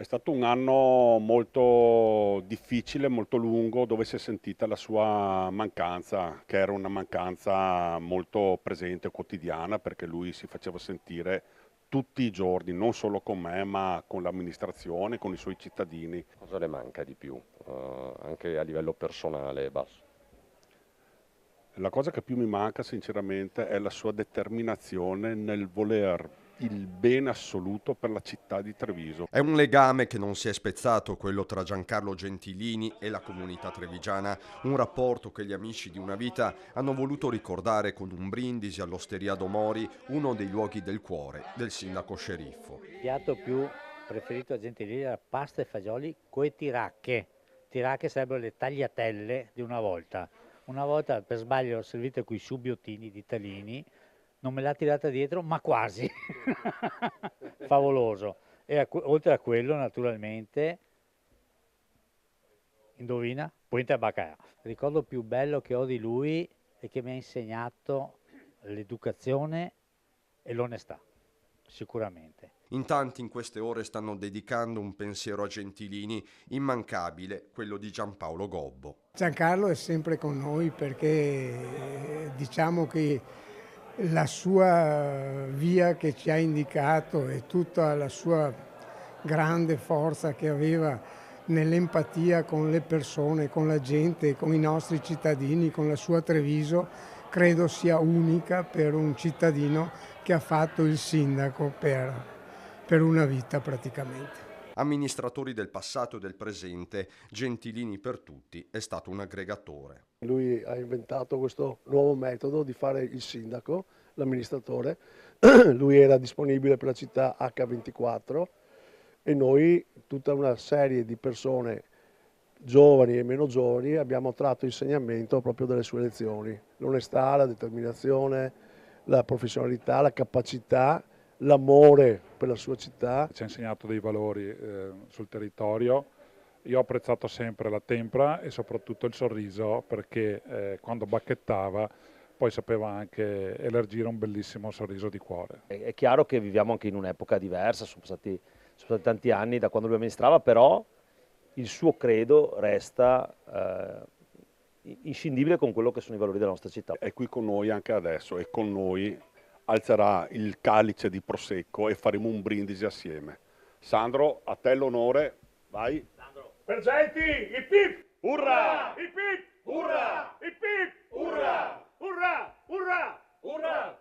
È stato un anno molto difficile, molto lungo, dove si è sentita la sua mancanza, che era una mancanza molto presente, quotidiana, perché lui si faceva sentire tutti i giorni, non solo con me, ma con l'amministrazione, con i suoi cittadini. Cosa le manca di più, anche a livello personale e basso? La cosa che più mi manca, sinceramente, è la sua determinazione nel voler il bene assoluto per la città di Treviso. È un legame che non si è spezzato, quello tra Giancarlo Gentilini e la comunità trevigiana, un rapporto che gli amici di una vita hanno voluto ricordare con un brindisi all'Osteria d'Omori, uno dei luoghi del cuore del sindaco sceriffo. Il piatto più preferito a Gentilini era pasta e fagioli coi tiracche. Tiracche sarebbero le tagliatelle di una volta. Una volta per sbaglio l'ho servita con i subbiottini di Talini, non me l'ha tirata dietro, ma quasi. Favoloso. E oltre a quello, naturalmente, indovina, Puente Baccarat. Il ricordo più bello che ho di lui è che mi ha insegnato l'educazione e l'onestà, sicuramente. In tanti in queste ore stanno dedicando un pensiero a Gentilini, immancabile quello di Giampaolo Gobbo. Giancarlo è sempre con noi perché diciamo che la sua via che ci ha indicato e tutta la sua grande forza che aveva nell'empatia con le persone, con la gente, con i nostri cittadini, con la sua Treviso, credo sia unica per un cittadino che ha fatto il sindaco per una vita praticamente. Amministratori del passato e del presente, Gentilini per tutti è stato un aggregatore. Lui ha inventato questo nuovo metodo di fare il sindaco, l'amministratore. Lui era disponibile per la città H24 e noi, tutta una serie di persone giovani e meno giovani, abbiamo tratto insegnamento proprio dalle sue lezioni. L'onestà, la determinazione, la professionalità, la capacità, l'amore per la sua città. Ci ha insegnato dei valori sul territorio. Io ho apprezzato sempre la tempra e soprattutto il sorriso, perché quando bacchettava poi sapeva anche elargire un bellissimo sorriso di cuore. È chiaro che viviamo anche in un'epoca diversa, sono passati tanti anni da quando lui amministrava, però il suo credo resta inscindibile con quello che sono i valori della nostra città. È qui con noi anche adesso e con noi alzerà il calice di prosecco e faremo un brindisi assieme. Sandro, a te l'onore, vai. Sandro. Presenti, ip ip, urra, ip ip, Urra! ip ip, Urra! urra, urra, Urra!